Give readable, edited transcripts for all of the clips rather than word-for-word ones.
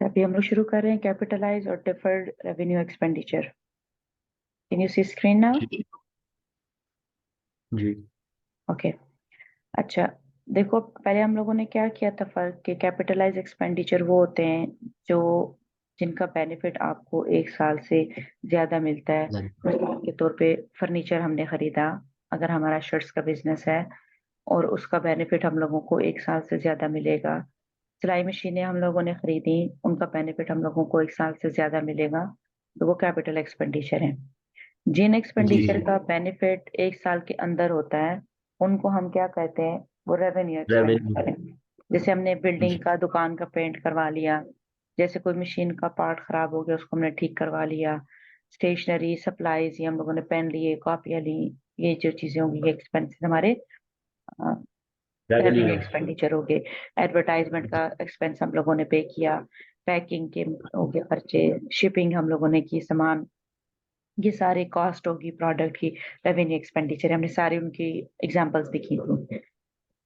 अभी हम लोग शुरू कर रहे हैं कैपिटलाइज और deferred revenue expenditure. Can you see screen now? जी ओके। अच्छा, देखो पहले हम लोगों ने क्या किया था फर्क कि कैपिटलाइज एक्सपेंडिचर वो होते हैं जो जिनका बेनिफिट आपको एक साल से ज्यादा मिलता है। मिसाल के तौर पे फर्नीचर हमने खरीदा, अगर हमारा शर्ट्स का बिजनेस है और उसका बेनिफिट हम लोगों को एक साल से ज्यादा मिलेगा। सिलाई मशीनें हम लोगों ने खरीदी, उनका बेनिफिट हम लोगों को एक साल से ज्यादा मिलेगा, तो वो कैपिटल एक्सपेंडिचर है। जिन एक्सपेंडिचर जी का बेनिफिट एक साल के अंदर होता है उनको हम क्या कहते हैं, वो रेवेन्यू रेवेन्यू एक्सपेंडिचर है। जैसे हमने बिल्डिंग जी का, दुकान का पेंट करवा लिया, जैसे कोई मशीन का पार्ट खराब हो गया उसको हमने ठीक करवा लिया, स्टेशनरी सप्लाईज, ये हम लोगों ने पेन लिए, कॉपियां ली, ये जो चीजें होंगी ये एक्सपेंसेस हमारे रेवेन्यू रेवेन्यू में। एक्सपेंडिचर हो गए। एडवर्टाइजमेंट का एक्सपेंस हम लोगों ने पे किया, पैकिंग के हो गए खर्चे, शिपिंग हम लोगों ने की सामान, ये सारे कॉस्ट होगी प्रोडक्ट की, रेवेन्यू एक्सपेंडिचर है। हमने सारी उनकी एग्जांपल्स दिखी थी।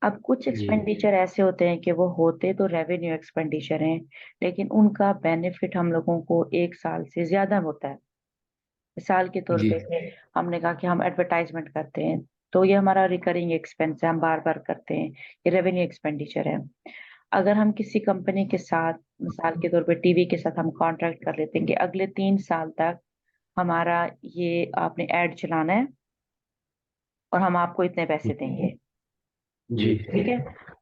अब कुछ जी एक्सपेंडिचर ऐसे होते हैं कि वो होते तो रेवेन्यू एक्सपेंडिचर हैं, लेकिन उनका बेनिफिट हम लोगों को एक साल से ज्यादा होता है। मिसाल के तौर जी पे हमने कहा कि हम एडवर्टाइजमेंट करते हैं, तो ये हमारा रिकरिंग एक्सपेंस है, हम बार बार करते हैं, ये रेवेन्यू एक्सपेंडिचर है। अगर हम किसी कंपनी के साथ, मिसाल के तौर पे टीवी के साथ हम कॉन्ट्रैक्ट कर लेते हैं कि अगले 3 साल तक हमारा ये आपने ऐड चलाना है और हम आपको इतने पैसे देंगे, जी ठीक है।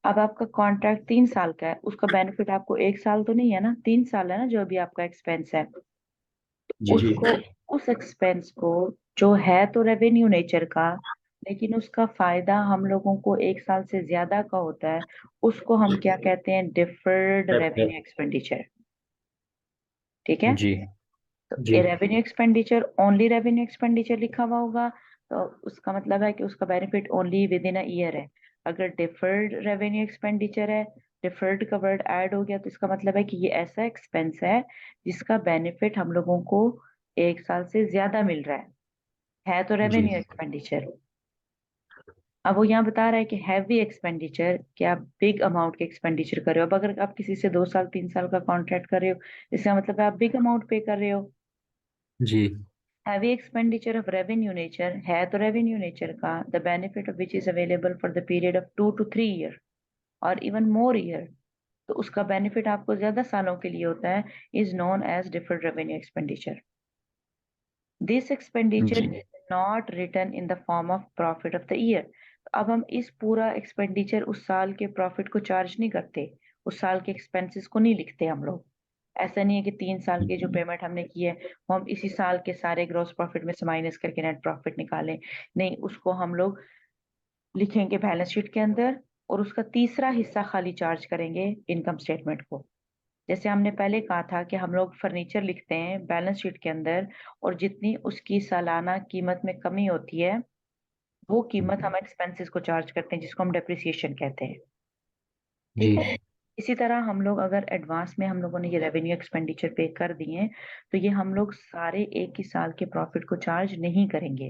अब आपका कॉन्ट्रैक्ट 3 साल का है, उसका बेनिफिट आपको एक साल तो नहीं है ना, 3 साल है ना जो अभी आपका एक्सपेंस है। जी उसको, उस एक्सपेंस को, जो है तो रेवेन्यू नेचर का, लेकिन उसका फायदा हम लोगों को एक साल से ज्यादा का होता है, उसको हम क्या कहते हैं, डिफर्ड रेवेन्यू एक्सपेंडिचर। ठीक है। जी तो जी ये revenue expenditure, only revenue expenditure लिखा हुआ होगा तो उसका मतलब है कि उसका benefit only with in a year है। अगर डिफर्ड रेवेन्यू एक्सपेंडिचर है, डिफर्ड का वर्ड ऐड हो गया, तो इसका मतलब है कि ये ऐसा एक्सपेंस है जिसका बेनिफिट हम लोगों को एक साल से ज्यादा मिल रहा है तो जी रेवेन्यू एक्सपेंडिचर। अब वो यहाँ बता रहा है कि हैवी एक्सपेंडिचर, कि आप बिग अमाउंट के एक्सपेंडिचर कर रहे हो। अब अगर आप किसी से 2 साल 3 साल का कॉन्ट्रैक्ट कर रहे हो, इसका मतलब है आप बिग अमाउंट पे कर रहे हो। जी heavy expenditure of revenue nature है तो रेवेन्यू नेचर का, the benefit of which is available for the period of 2 to 3 year और इवन मोर ईयर, तो उसका बेनिफिट आपको ज्यादा सालों के लिए होता है, is known as deferred revenue expenditure. This expenditure जी is not return in the form of profit of the year. अब हम इस पूरा एक्सपेंडिचर उस साल के प्रॉफिट को चार्ज नहीं करते, उस साल के एक्सपेंसेस को नहीं लिखते हम लोग। ऐसा नहीं है कि 3 साल की जो पेमेंट हमने की है वो हम इसी साल के सारे ग्रॉस प्रॉफिट में से माइनस करके नेट प्रॉफिट निकालें। नहीं, उसको हम लोग लिखेंगे बैलेंस शीट के अंदर और उसका तीसरा हिस्सा खाली चार्ज करेंगे इनकम स्टेटमेंट को। जैसे हमने पहले कहा था कि हम लोग फर्नीचर लिखते हैं बैलेंस शीट के अंदर, और जितनी उसकी सालाना कीमत में कमी होती है वो कीमत हम एक्सपेंसेस को चार्ज करते हैं, जिसको हम डेप्रिसिएशन कहते हैं। ठीक जी है। इसी तरह हम लोग अगर एडवांस में हम लोगों ने ये रेवेन्यू एक्सपेंडिचर पे कर दिए तो ये हम लोग सारे एक ही साल के प्रॉफिट को चार्ज नहीं करेंगे।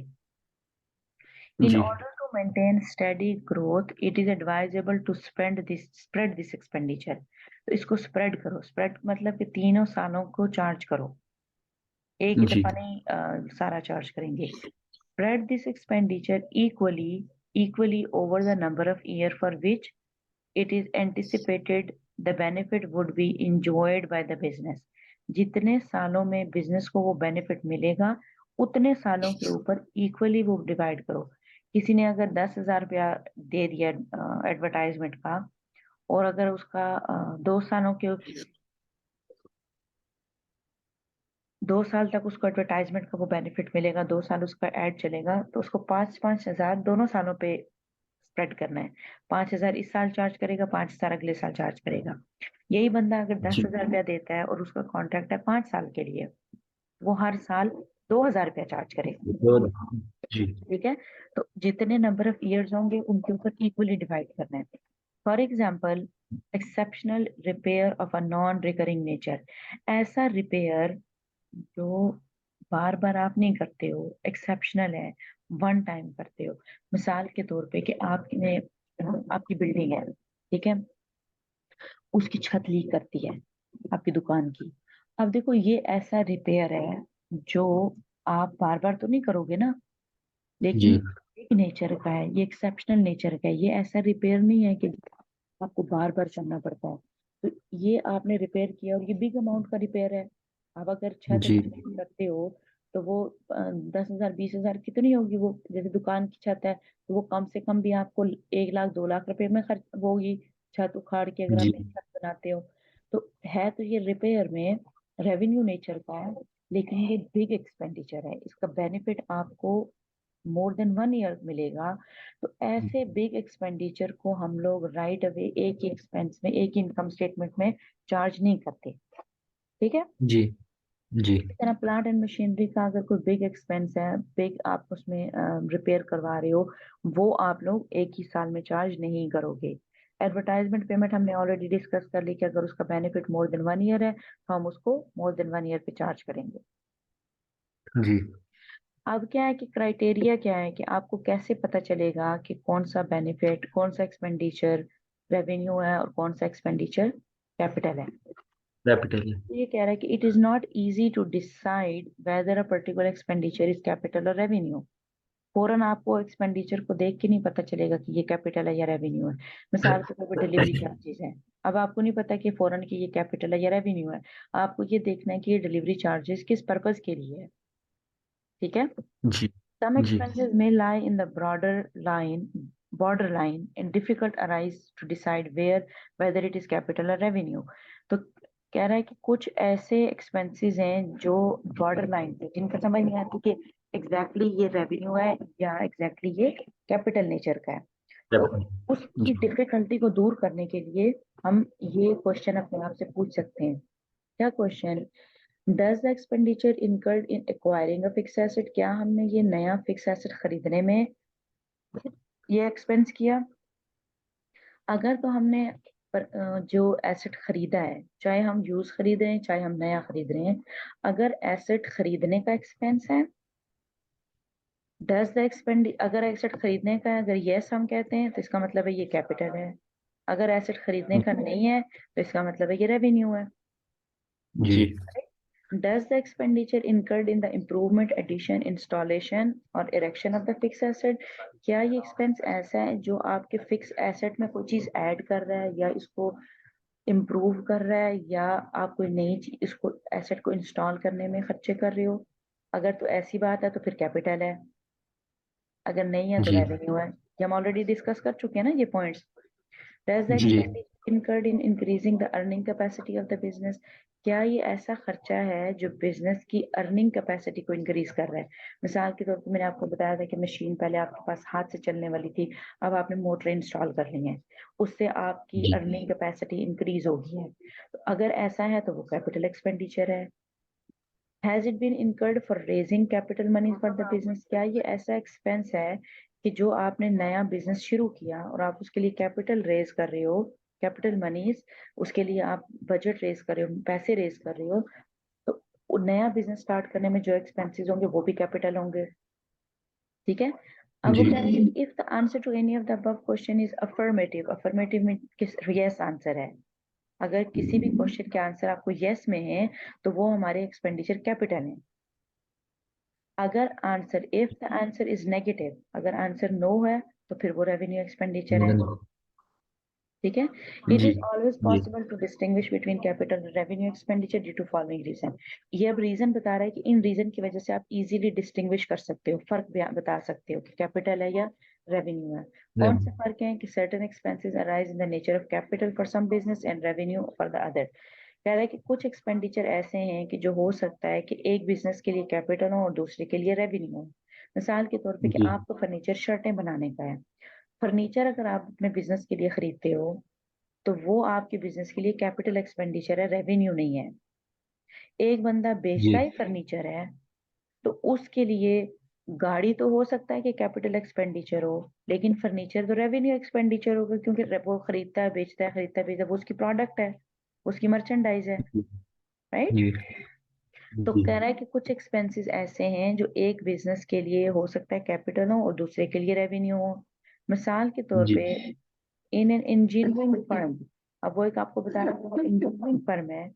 इन जी order to maintain steady growth it is advisable to spread this expenditure. तो इसको स्प्रेड करो, स्प्रेड मतलब कि तीनों सालों को चार्ज करो, एक ही जी दफा नहीं सारा चार्ज करेंगे। Spread this expenditure equally over the number of year for which it is anticipated the benefit would be enjoyed by the business। जितने सालों में बिजनेस को वो बेनिफिट मिलेगा उतने सालों के ऊपर इक्वली वो डिवाइड करो। किसी ने अगर 10,000 रुपया दे दिया एडवर्टाइजमेंट का, और अगर उसका 2 सालों के, 2 साल तक उसको एडवर्टाइजमेंट का वो बेनिफिट मिलेगा, 2 साल उसका एड चलेगा, तो उसको 5,000 दोनों सालों पे स्प्रेड करना है। 5,000 इस साल चार्ज करेगा, 5,000 अगले साल चार्ज करेगा। यही बंदा अगर दस जी हजार रुपया देता है और उसका कॉन्ट्रैक्ट है 5 साल के लिए, वो हर साल 2,000 रुपया चार्ज करेगा। जी ठीक है। तो जितने नंबर ऑफ ईयर्स होंगे उनके ऊपर इक्वली डिवाइड करना है। For example, exceptional repair of a non recurring nature, ऐसा रिपेयर जो बार बार आप नहीं करते हो, एक्सेप्शनल है, वन टाइम करते हो। मिसाल के तौर पे कि आपने, आपकी बिल्डिंग है, ठीक है, उसकी छत लीक करती है, आपकी दुकान की। अब देखो ये ऐसा रिपेयर है जो आप बार बार तो नहीं करोगे ना, लेकिन जी एक नेचर का है, ये एक्सेप्शनल नेचर का है, ये ऐसा रिपेयर नहीं है कि आपको बार बार करना पड़ता है। तो ये आपने रिपेयर किया और ये बिग अमाउंट का रिपेयर है। आप अगर छत जी एक्सपेंड करते हो तो वो 10,000 20,000 कितनी होगी वो, जैसे दुकान की छत है तो वो कम से कम भी आपको 1 लाख 2 लाख रुपए में खर्च वो होगी, छत उखाड़ के अगर आप जी नई छत बनाते हो। तो है तो ये रिपेयर में रेवेन्यू नेचर का है, लेकिन ये बिग एक्सपेंडिचर है, इसका बेनिफिट आपको मोर देन 1 ईयर मिलेगा। तो ऐसे बिग एक्सपेंडिचर को हम लोग राइट अवे एक ही एक्सपेंस में, एक ही इनकम स्टेटमेंट में चार्ज नहीं करते। ठीक है। जी जी इसी तरह प्लांट एंड मशीनरी का अगर कोई बिग एक्सपेंस है, बिग आप उसमें रिपेयर करवा रहे हो, वो आप लोग एक ही साल में चार्ज नहीं करोगे। एडवर्टाइजमेंट पेमेंट हमने ऑलरेडी डिस्कस कर ली कि अगर उसका बेनिफिट मोर देन 1 ईयर है तो हम उसको मोर देन 1 ईयर पे चार्ज करेंगे। जी अब क्या है कि क्राइटेरिया क्या है कि आपको कैसे पता चलेगा कि कौन सा बेनिफिट, कौन सा एक्सपेंडिचर रेवेन्यू है और कौन सा एक्सपेंडिचर कैपिटल है। कैपिटल है। ये कह रहा है कि it is not easy to decide whether a particular expenditure is capital और रेवेन्यू। फौरन आपको एक्सपेंडिचर को देख के नहीं पता चलेगा कि ये कैपिटल है या रेवेन्यू है। मिसाल के तौर पर डिलीवरी चार्जेस है, अब आपको नहीं पता कि फौरन की ये कैपिटल है या रेवेन्यू है। आपको ये देखना है कि ये डिलीवरी चार्जेस किस पर्पज के लिए है। ठीक है। जी Some ji expenses may lie in the borderline and difficult arise to decide whether it is capital or revenue. तो कह रहा है कि कुछ ऐसे expenses हैं जो बॉर्डर लाइन पे, जिनका समझ नहीं आती कि एग्जैक्टली ये रेवेन्यू है या एग्जैक्टली ये कैपिटल नेचर का है। तो कैपिटल। उसकी जी डिफिकल्टी को दूर करने के लिए हम ये क्वेश्चन अपने आप से पूछ सकते हैं। क्या question? Does the expenditure incurred in acquiring a fix asset, क्या हमने ये नया फिक्स एसेट खरीदने में ये एक्सपेंस किया? अगर तो हमने जो एसेट खरीदा है, चाहे हम यूज खरीद रहे हैं चाहे हम नया खरीद रहे हैं, अगर एसेट खरीदने का एक्सपेंस है, डज द एक्सपेंड अगर एसेट खरीदने का है, अगर यस हम कहते हैं तो इसका मतलब है ये कैपिटल है। अगर एसेट खरीदने का नहीं है तो इसका मतलब है ये रेवेन्यू है। जी Does the expenditure incurred in the improvement, addition, installation और erection of the fixed asset, क्या ये expense ऐसा है जो आपके fixed asset में कोई चीज ऐड कर रहा है या इसको improve कर रहा है, या आप कोई नई चीज इसको asset को install करने में खर्चे कर रहे हो? अगर तो ऐसी बात है तो फिर कैपिटल है, अगर नहीं है तो जी रेवेन्यू है। ये हम ऑलरेडी डिस्कस कर चुके हैं ना ये पॉइंट्स। Does the जी expenditure incurred in increasing the earning capacity of the business, क्या ये ऐसा खर्चा है जो बिजनेस की अर्निंग कैपेसिटी को इंक्रीज कर रहा है? मिसाल के तौर पर मैंने आपको बताया था कि मशीन पहले आपके पास हाथ से चलने वाली थी, अब आपने मोटर इंस्टॉल कर ली है, उससे आपकी जी अर्निंग कैपेसिटी इंक्रीज हो गई है। तो अगर ऐसा है तो वो कैपिटल एक्सपेंडिचर है। Has it been incurred for raising capital money for the business, क्या ये ऐसा एक्सपेंस है कि जो आपने नया बिजनेस शुरू किया और आप उसके लिए कैपिटल रेज कर रहे हो, कैपिटल मनीज, उसके लिए आप बजट रेज कर रहे हो, पैसे रेज कर रहे हो, तो वो नया बिजनेस स्टार्ट करने में जो एक्सपेंसेस होंगे वो भी कैपिटल होंगे। ठीक है। अब वो जी कह रहे हैं if the answer to any of the above question is affirmative, affirmative में किस यस आंसर है, अगर किसी भी क्वेश्चन के आंसर आपको यस में है तो वो हमारे एक्सपेंडिचर कैपिटल है। अगर answer, if the answer is negative, अगर आंसर नो है तो फिर वो रेवेन्यू एक्सपेंडिचर है। ठीक है। इट जी इज ऑलवेज जी possible to distinguish between capital और revenue expenditure due to following reason. ये अब रीजन बता रहा है कि इन रीजन की वजह से आप इजीली डिस्टिंग्विश कर सकते हो, फर्क बता सकते हो कि कैपिटल है या रेवेन्यू है। कौन से फर्क हैं कि certain expenses arise in the nature of capital for some business and revenue for the other. कह रहा है कि कुछ एक्सपेंडिचर ऐसे हैं कि जो हो सकता है कि एक बिजनेस के लिए कैपिटल हो और दूसरे के लिए रेवेन्यू हो। मिसाल के तौर पे कि जी आपको फर्नीचर शर्टें बनाने का है, फर्नीचर अगर आप अपने बिजनेस के लिए खरीदते हो तो वो आपके बिजनेस के लिए कैपिटल एक्सपेंडिचर है, रेवेन्यू नहीं है। एक बंदा जी बेचता ही फर्नीचर है तो उसके लिए गाड़ी तो हो सकता है कि कैपिटल एक्सपेंडिचर हो, लेकिन फर्नीचर तो रेवेन्यू एक्सपेंडिचर होगा, क्योंकि वो खरीदता है बेचता है, वो उसकी प्रोडक्ट है, उसकी मर्चेंडाइज है। राइट। जी तो जी कह रहा है कि कुछ एक्सपेंसेस ऐसे हैं जो एक बिजनेस के लिए हो सकता है कैपिटल हो और दूसरे के लिए रेवेन्यू हो। मिसाल के तौर जी पे इन एन इंजीनियरिंग फर्म, अब वो एक आपको बता रहा हूँ इंजीनियरिंग फर्म है,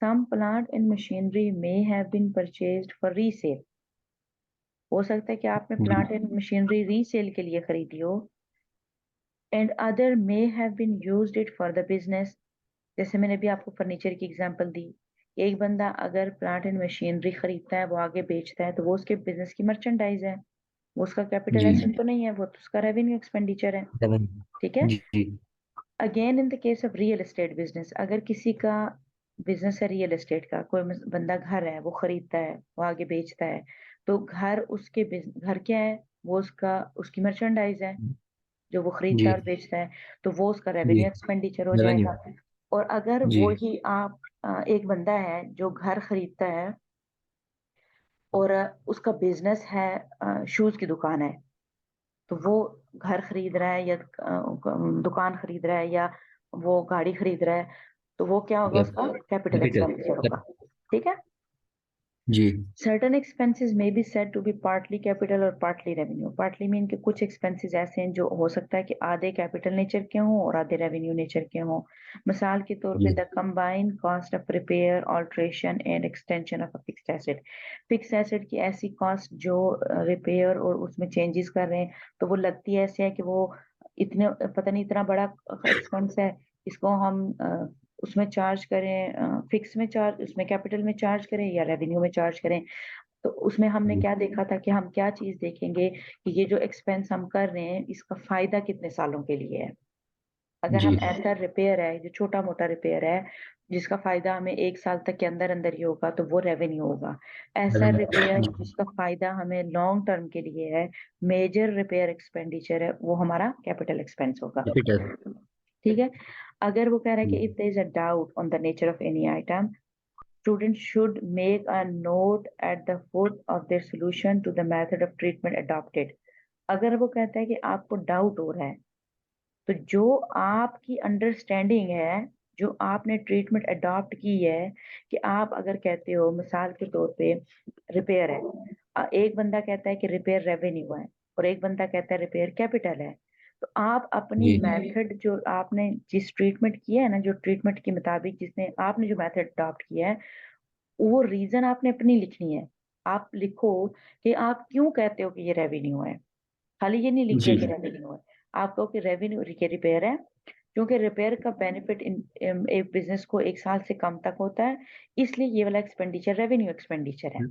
some plant and machinery may have been purchased for resale. हो सकता है कि आपने जी प्लांट एंड मशीनरी रीसेल के लिए खरीदी हो, and other may have been used it for the business. जैसे मैंने भी आपको फर्नीचर की एग्जांपल दी। एक बंदा अगर प्लांट एंड मशीनरी खरीदता है, वो आगे बेचता है, तो वो उसके बिजनेस की मर्चेंडाइज है, वो उसका कैपिटल जी एसेट तो नहीं है, वो तो उसका रेवेन्यू एक्सपेंडिचर है। सेवन ठीक है। जी जी again in the case of real estate business, अगर किसी का बिजनेस है रियल एस्टेट का, कोई बंदा घर है वो खरीदता है, वो आगे बेचता है, तो घर उसके घर क्या है, वो उसका उसकी मर्चेंडाइज है जो वो खरीदता जी है और बेचता है, तो वो उसका जी रेवेन्यू एक्सपेंडिचर हो रेवेन्यू जाएगा। और अगर जी वो ही आप एक बंदा है जो घर खरीदता है और उसका बिजनेस है, शूज की दुकान है, तो वो घर खरीद रहा है या दुकान खरीद रहा है या वो गाड़ी खरीद रहा है, तो वो क्या होगा, उसका कैपिटल एक्सपेंडिचर कैपिटल होगा। ठीक है। जी Certain expenses may be said to be partly capital और partly revenue। partly मीन के कुछ expenses ऐसे हैं जो हो सकता है कि आधे capital nature के हों और आधे revenue nature के हों। मिसाल के तौर पे जी the combined cost of repair, alteration and extension of a fixed asset। fixed asset की ऐसी cost जो repair और उसमें changes कर रहे हैं, तो वो लगती है ऐसे है कि वो इतने पता नहीं इतना बड़ा expense है, इसको हम उसमें चार्ज करें, फिक्स में चार्ज, उसमें कैपिटल में चार्ज करें या रेवेन्यू में चार्ज करें। तो उसमें हमने जी क्या देखा था कि हम क्या चीज देखेंगे कि ये जो एक्सपेंस हम कर रहे हैं इसका फायदा कितने सालों के लिए है। अगर जी हम ऐसा रिपेयर है जो छोटा मोटा रिपेयर है जिसका फायदा हमें 1 साल तक के अंदर अंदर ही होगा, तो वो रेवेन्यू होगा। ऐसा रिपेयर रेवेन्यू जिसका फायदा हमें लॉन्ग टर्म के लिए है, मेजर रिपेयर एक्सपेंडिचर है, वो हमारा कैपिटल एक्सपेंस होगा। कैपिटल ठीक है। अगर वो कह रहा है कि if there is a doubt on the nature of any item, students should make a note at the foot of their solution to the method of treatment adopted। अगर वो कहता है कि आपको डाउट हो रहा है, तो जो आपकी अंडरस्टैंडिंग है, जो आपने ट्रीटमेंट अडॉप्ट की है, कि आप अगर कहते हो मिसाल के तौर पे रिपेयर है, एक बंदा कहता है कि रिपेयर रेवेन्यू है और एक बंदा कहता है रिपेयर कैपिटल है, तो आप अपनी जी मेथड जो आपने जिस ट्रीटमेंट किया है ना, जो ट्रीटमेंट के मुताबिक जिसने आपने जो मेथड अडॉप्ट किया है, वो रीजन आपने अपनी लिखनी है। आप लिखो कि आप क्यों कहते हो कि ये रेवेन्यू है। खाली ये नहीं लिख दिया जी कि रेवेन्यू है, आप कहो कि रेवेन्यू रिपेयर है, क्योंकि रिपेयर का बेनिफिट एक बिजनेस को 1 साल से कम तक होता है, इसलिए ये वाला एक्सपेंडिचर रेवेन्यू एक्सपेंडिचर है।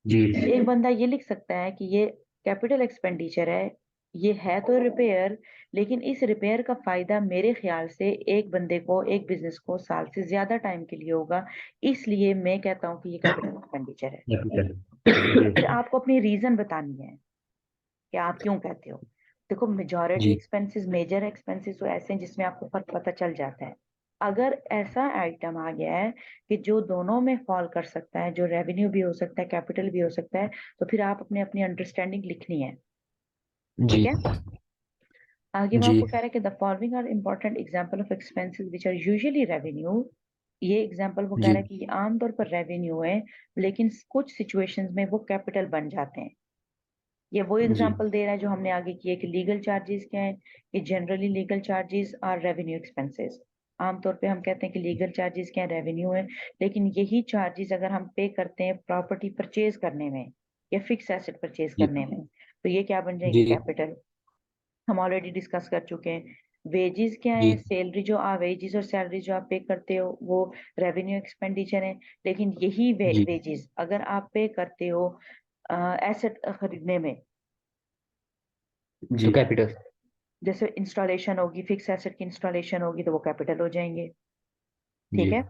जी एक बंदा ये लिख सकता है कि ये कैपिटल एक्सपेंडिचर ये है तो रिपेयर, लेकिन इस रिपेयर का फायदा मेरे ख्याल से एक बंदे को, एक बिजनेस को साल से ज्यादा टाइम के लिए होगा, इसलिए मैं कहता हूँ कि ये कैपिटल एक्सपेंडिचर है। कैपिटल फिर जी आपको अपनी रीजन बतानी है कि आप क्यों कहते हो। देखो मेजॉरिटी जी एक्सपेंसेस, मेजर एक्सपेंसेस तो ऐसे हैं जिसमें आपको फर्क पता चल जाता है। अगर ऐसा आइटम आ गया है कि जो दोनों में फॉल कर सकता है, जो रेवेन्यू भी हो सकता है कैपिटल भी हो सकता है, तो फिर आप अपनी अपनी अंडरस्टैंडिंग लिखनी है। जी ठीक है। आगे वो जी आपको कह रहा है कि the following are important example of expenses which are usually revenue. ये एग्जांपल वो कह जी रहा है कि ये आमतौर पर रेवेन्यू है, लेकिन कुछ सिचुएशंस में वो कैपिटल बन जाते हैं। ये वो जी एग्जांपल दे रहा है जो हमने आगे किए कि लीगल चार्जेस क्या है, कि generally legal charges are revenue expenses. आमतौर पे हम कहते हैं कि लीगल चार्जेस क्या है, रेवेन्यू है, लेकिन यही चार्जेस अगर हम पे करते हैं प्रॉपर्टी परचेज करने में या फिक्स एसेट परचेज जी करने में, तो ये क्या बन जाएगी, जी कैपिटल। हम ऑलरेडी डिस्कस कर चुके हैं। वेजेस क्या जी है, सैलरी जो आप वेजेस और सैलरी जो आप पे करते हो वो रेवेन्यू एक्सपेंडिचर है, लेकिन यही जी वेजेस अगर आप पे करते हो एसेट खरीदने में, जी कैपिटल जैसे इंस्टॉलेशन होगी, फिक्स एसेट की इंस्टॉलेशन होगी, तो वो कैपिटल हो जाएंगे। ठीक जी है।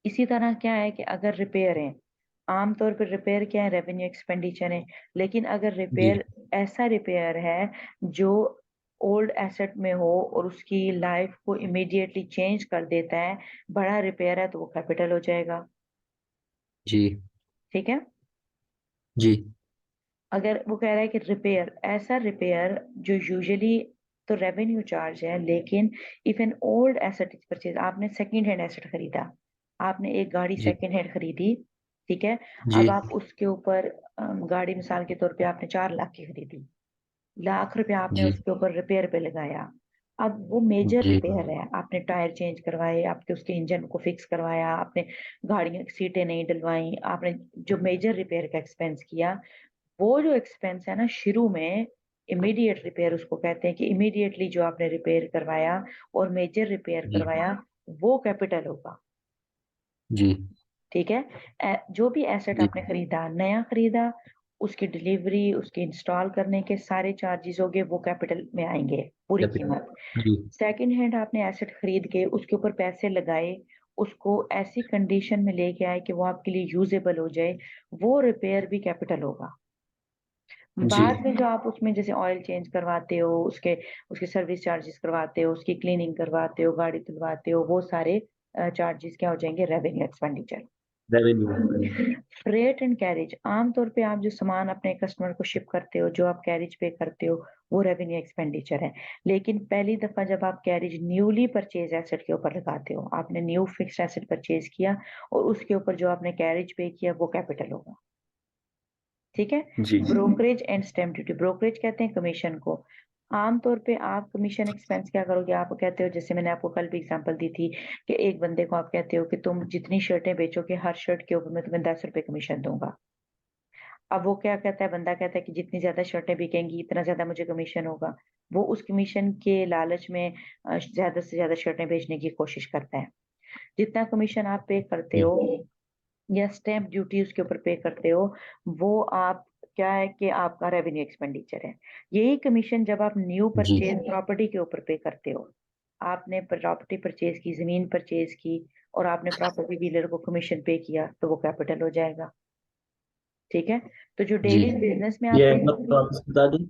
इसी तरह क्या है कि अगर रिपेयर है, आमतौर पर रिपेयर क्या है, रेवेन्यू एक्सपेंडिचर है, लेकिन अगर जी रिपेयर ऐसा रिपेयर है जो ओल्ड एसेट में हो और उसकी लाइफ को इमीडिएटली चेंज कर देता है, बड़ा रिपेयर है, तो वो कैपिटल हो जाएगा। जी ठीक है। जी अगर वो कह रहा है कि रिपेयर, ऐसा रिपेयर जो यूजुअली तो रेवेन्यू चार्ज है, लेकिन if an old asset is purchase, आपने सेकंड हैंड एसेट खरीदा, आपने एक गाड़ी जी सेकंड हैंड खरीदी। ठीक है। जी अब आप उसके ऊपर गाड़ी मिसाल के तौर पे आपने 4 लाख की खरीदी, लाख रुपया आपने जी उसके ऊपर रिपेयर पे लगाया। अब वो मेजर जी रिपेयर है, आपने टायर चेंज करवाए, आपके उसके इंजन को फिक्स करवाया, आपने गाड़ियों की सीटें नहीं डलवाई, आपने जो मेजर रिपेयर का एक्सपेंस किया, वो जो एक्सपेंस है ना शुरू में, इमीडिएट रिपेयर उसको कहते हैं, कि इमीडिएटली जो आपने रिपेयर करवाया और मेजर रिपेयर जी करवाया, वो कैपिटल होगा। जी ठीक है। जो भी एसेट जी आपने खरीदा, नया खरीदा, उसकी डिलीवरी, उसके इंस्टॉल करने के सारे चार्जेस हो गए, वो कैपिटल में आएंगे, पूरी कीमत। कैपिटल। जी सेकंड हैंड आपने एसेट खरीद के उसके ऊपर पैसे लगाए, उसको ऐसी कंडीशन में लेके आए कि वो आपके लिए यूजेबल हो जाए, वो रिपेयर भी कैपिटल होगा। जी बाद में जो आप उसमें जैसे ऑयल चेंज करवाते हो, उसके उसके सर्विस चार्जेस करवाते हो, उसकी क्लीनिंग करवाते हो, गाड़ी धुलवाते हो, वो सारे चार्जेस क्या हो जाएंगे, revenue expenditure. Revenue. Freight and carriage, आमतौर पे आप जो सामान अपने कस्टमर को शिप करते हो, जो आप कैरेज पे करते हो, वो रेवेन्यू एक्सपेंडिचर है। लेकिन पहली दफा जब आप कैरेज न्यूली परचेज एसेट के ऊपर लगाते हो, आपने न्यू फिक्स्ड एसेट परचेज किया और उसके ऊपर जो आपने कैरेज पे किया, वो कैपिटल होगा। ठीक है। जी brokerage and stamp duty, brokerage कहते हैं कमीशन को। आमतौर पे आप कमीशन एक्सपेंस क्या करोगे, आप कहते हो, जैसे मैंने आपको कल भी एग्जांपल दी थी, कि एक बंदे को आप कहते हो कि तुम जितनी शर्टें बेचोगे, हर शर्ट के ऊपर मैं तुम्हें 10 रुपए कमीशन दूंगा। अब वो क्या कहता है, बंदा कहता है कि जितनी ज्यादा शर्टें बिकेंगी, इतना ज्यादा मुझे कमीशन होगा। वो उस कमीशन के लालच में ज्यादा से ज्यादा शर्टें बेचने की कोशिश करता है। जितना कमीशन आप पे करते जी हो या स्टैम्प ड्यूटी उसके ऊपर पे करते हो, वो आप क्या है कि आपका रेवेन्यू एक्सपेंडिचर है। यही कमीशन जब आप न्यू जी परचेज प्रॉपर्टी के ऊपर पे करते हो, आपने प्रॉपर्टी परचेज की, जमीन परचेज की, और आपने प्रॉपर्टी डीलर को कमीशन पे किया, तो वो कैपिटल हो जाएगा। ठीक है। तो जो जी डेली बिजनेस में आप ये एक बात देखो, तो आप बता दें।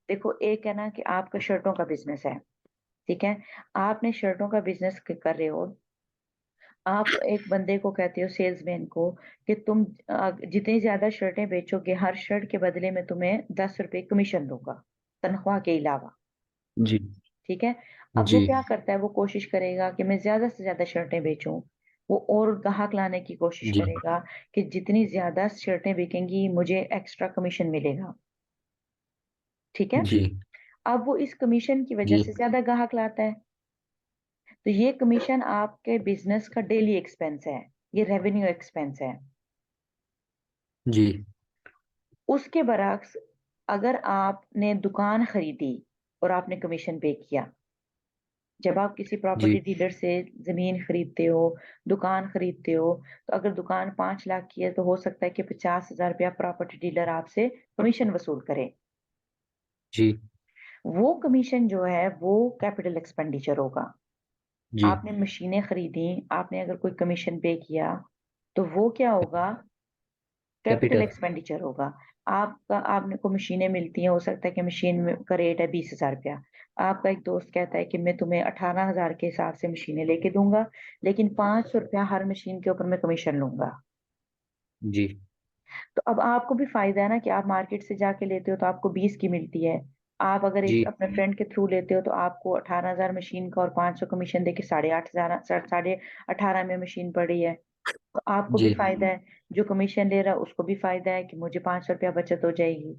देखो एक है ना कि आपका शर्टों का बिजनेस है। ठीक है। आपने शर्टों का बिजनेस कर रहे हो, आप एक बंदे को कहते हो, सेल्समैन को, कि तुम जितनी ज्यादा शर्टें बेचोगे, हर शर्ट के बदले में तुम्हें 10 रुपए कमीशन दूंगा, तनख्वाह के अलावा। जी ठीक है। अब वो जी क्या करता है, वो कोशिश करेगा कि मैं ज्यादा से ज्यादा शर्टें बेचूं, वो और ग्राहक लाने की कोशिश जी करेगा, कि जितनी ज्यादा शर्टें बिकेंगी, मुझे एक्स्ट्रा कमीशन मिलेगा। ठीक है। जी अब वो इस कमीशन की वजह जी से ज्यादा ग्राहक लाता है, तो ये कमीशन आपके बिजनेस का डेली एक्सपेंस है, ये रेवेन्यू एक्सपेंस है। जी उसके बरक्स, अगर आपने दुकान खरीदी और आपने कमीशन पे किया, जब आप किसी जी प्रॉपर्टी डीलर से जमीन खरीदते हो, दुकान खरीदते हो, तो अगर दुकान 5 लाख की है, तो हो सकता है कि 50,000 रुपया प्रॉपर्टी डीलर आपसे कमीशन वसूल करे। जी वो कमीशन जो है, वो कैपिटल एक्सपेंडिचर होगा। जी आपने मशीनें खरीदी, आपने अगर कोई कमीशन पे किया, तो वो क्या होगा, कैपिटल कैपिटल। एक्सपेंडिचर होगा। आपका, आपने को मशीनें मिलती हैं, हो सकता है कि का रेट है 20,000 रुपया, आपका एक दोस्त कहता है कि मैं तुम्हें 18,000 के हिसाब से मशीनें लेके दूंगा, लेकिन 500 रुपया हर मशीन के ऊपर मैं कमीशन लूंगा। जी तो अब आपको भी फायदा है ना, कि आप मार्केट से जाके लेते हो तो आपको 20 की मिलती है। आप अगर एक जी अपने फ्रेंड के थ्रू लेते हो, तो आपको 18,000 मशीन का और 500 कमीशन देके 8,500, 18,500 में मशीन पड़ी है। तो आपको भी जी फायदा है, जो कमीशन ले रहा है उसको भी फायदा है, कि मुझे 500 रुपया बचत हो जाएगी।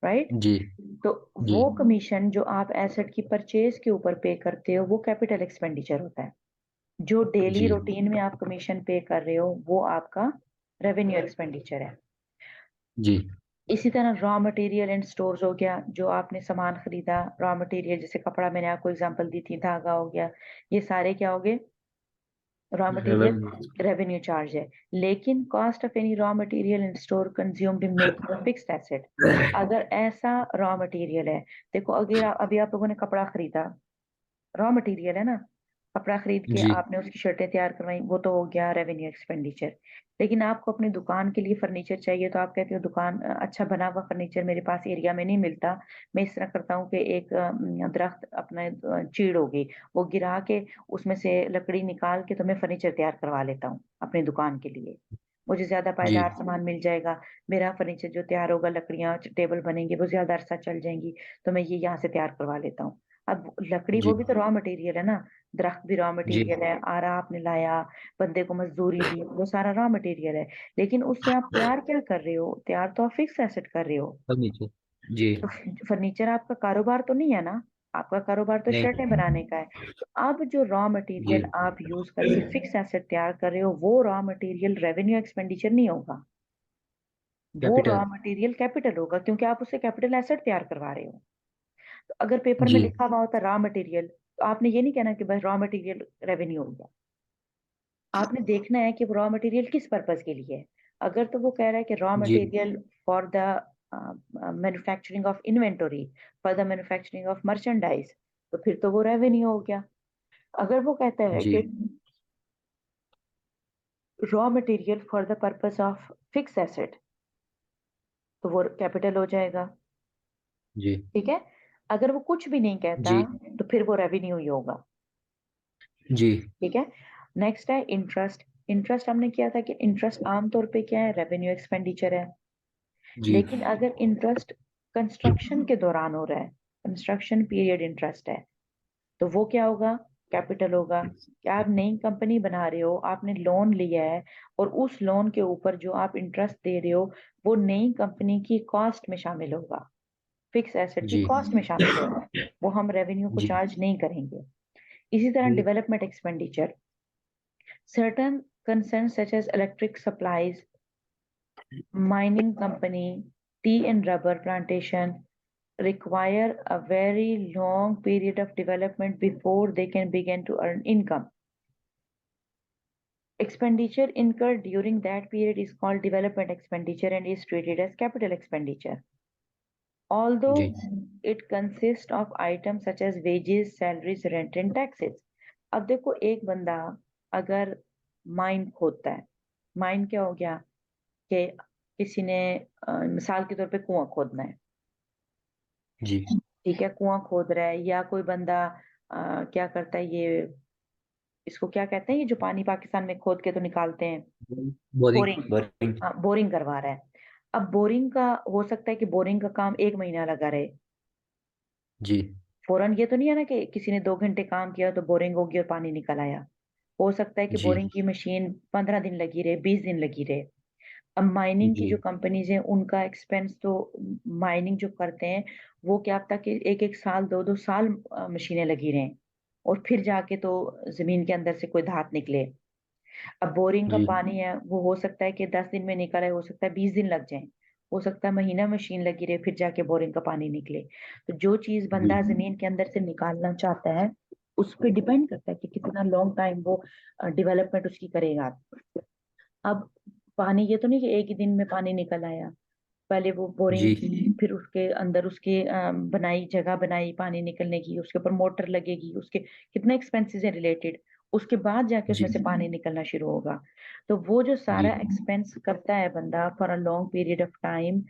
राइट। जी तो जी वो कमीशन जो आप एसेट की परचेज के ऊपर पे करते हो, वो कैपिटल एक्सपेंडिचर होता है। जो डेली जी रूटीन में आप कमीशन पे कर रहे हो, वो आपका रेवेन्यू एक्सपेंडिचर है। जी इसी तरह रॉ मटेरियल एंड स्टोर्स हो गया, जो आपने सामान खरीदा, रॉ मटेरियल जैसे कपड़ा, मैंने आपको एग्जांपल दी थी, धागा हो गया, ये सारे क्या हो गए, raw material revenue. Revenue charge है। लेकिन cost of any raw material in store consumed in making a fixed asset, अगर ऐसा रॉ मटेरियल है, देखो अगर अभी आप लोगों ने कपड़ा खरीदा, रॉ मटेरियल है ना, कपड़ा खरीद के जी आपने उसकी शर्टें तैयार करवाई, वो तो हो गया रेवेन्यू एक्सपेंडिचर। लेकिन आपको अपनी दुकान के लिए फर्नीचर चाहिए, तो आप कहते हो दुकान, अच्छा बना हुआ फर्नीचर मेरे पास एरिया में नहीं मिलता, मैं इस तरह करता हूँ कि एक दरख्त अपने चीड़ होगी, वो गिरा के उसमें से लकड़ी निकाल के तो मैं फर्नीचर तैयार करवा लेता हूँ अपनी दुकान के लिए, मुझे ज्यादा जी पायदार सामान मिल जाएगा। मेरा फर्नीचर जो तैयार होगा, लकड़ियां टेबल बनेंगे, वो ज्यादा अरसा चल जाएंगी, तो मैं ये यहाँ से तैयार करवा लेता हूँ। अब लकड़ी वो जी भी तो रॉ मटेरियल है ना, दरख्त भी रॉ जी मटेरियल है, आरा आपने लाया, बंदे को मजदूरी दी, वो सारा रॉ मटेरियल है। लेकिन उससे आप तैयार क्या कर रहे हो, तैयार तो आप फिक्स एसेट कर रहे हो। फर्नीचर। जी तो फर्नीचर आपका कारोबार तो नहीं है ना, आपका कारोबार तो नहीं। शर्टें बनाने का है। तो अब जो रॉ जी। मटेरियल आप यूज करके फिक्स एसेट तैयार कर रहे हो, वो रॉ मटेरियल रेवेन्यू एक्सपेंडिचर नहीं होगा, वो रॉ कैपिटल। मटेरियल कैपिटल होगा, क्योंकि आप उससे कैपिटल एसेट तैयार करवा रहे हो। तो अगर पेपर में जी। लिखा हुआ होता रॉ मटेरियल, तो आपने ये नहीं कहना कि बस रॉ मटेरियल रेवेन्यू हो गया। आपने देखना है कि वो रॉ मटेरियल किस पर्पज के लिए है। अगर तो वो कह रहा है कि रॉ जी। Material for the manufacturing of inventory, for the manufacturing of merchandise, तो फिर तो वो रेवेन्यू हो गया। अगर वो कहता है जी। कि raw material for the purpose of fix asset, तो वो कैपिटल हो जाएगा। जी। ठीक है। अगर वो कुछ भी नहीं कहता, जी। तो फिर वो रेवेन्यू ही होगा। जी। ठीक है। नेक्स्ट है इंटरेस्ट। इंटरेस्ट हमने किया था कि इंटरेस्ट आमतौर पे क्या है, रेवेन्यू एक्सपेंडिचर है। जी। लेकिन अगर इंटरेस्ट कंस्ट्रक्शन के दौरान हो रहा है, कंस्ट्रक्शन पीरियड इंटरेस्ट है, तो वो क्या होगा, कैपिटल होगा। क्या आप नई कंपनी बना रहे हो, आपने लोन लिया है, और उस लोन के ऊपर जो आप इंटरेस्ट दे रहे हो, वो नई कंपनी की कॉस्ट में शामिल होगा, फिक्स एसेट की जी। कॉस्ट में शामिल होगा। वो हम रेवेन्यू को जी। चार्ज नहीं करेंगे। इसी तरह जी। Development expenditure, certain concerns such as electric supplies, mining company, tea and rubber plantation require a very long period of development before they can begin to earn income. Expenditure incurred during that period is called development expenditure and is treated as capital expenditure. जी। Although it consists of items such as wages, salaries, rent and taxes. अब देखो, एक बंदा अगर mine खोदता है, mine क्या हो गया कि किसी ने मिसाल के तौर पे कुआं खोदना है। जी। ठीक है, कुआं खोद रहा है, या कोई बंदा क्या करता है, ये इसको क्या कहते हैं, ये जो पानी पाकिस्तान में खोद के तो निकालते हैं, बोरिंग। बोरिंग। बोरिंग। हाँ, बोरिंग करवा रहा है। अब बोरिंग का हो सकता है कि बोरिंग का काम 1 महीना लगा रहे। जी। फौरन ये तो नहीं है ना कि किसी ने 2 घंटे काम किया तो बोरिंग होगी और पानी निकल आया। हो सकता है कि जी। बोरिंग की मशीन 15 दिन लगी रहे, 20 दिन लगी रहे। अब माइनिंग की जी। जो कंपनीज हैं, उनका एक्सपेंस तो, माइनिंग जो करते हैं, वो क्या पता कि 1-1 साल, 2-2 साल मशीनें लगी रहें, और फिर जाके तो जमीन के अंदर से कोई धात निकले। अब बोरिंग का जी। पानी है, वो हो सकता है कि 10 दिन में निकल आए, हो सकता है 20 दिन लग जाए, हो सकता है महीना मशीन लगी रहे फिर जाके बोरिंग का पानी निकले। तो जो चीज जी। बंदा जमीन के अंदर से निकालना चाहता है, उस पर डिपेंड करता है कि कितना लॉन्ग टाइम वो डेवलपमेंट उसकी करेगा। अब पानी ये तो नहीं कि एक ही दिन में पानी निकल आया। पहले वो बोरिंग जी। की, फिर उसके अंदर उसके बनाई, जगह बनाई पानी निकलने की, उसके ऊपर मोटर लगेगी, उसके कितने एक्सपेंसेस है रिलेटेड, उसके बाद जाके जी। उसमें से पानी निकलना शुरू होगा। तो वो जो जी। सारा एक्सपेंस करता है बंदा for a long period of time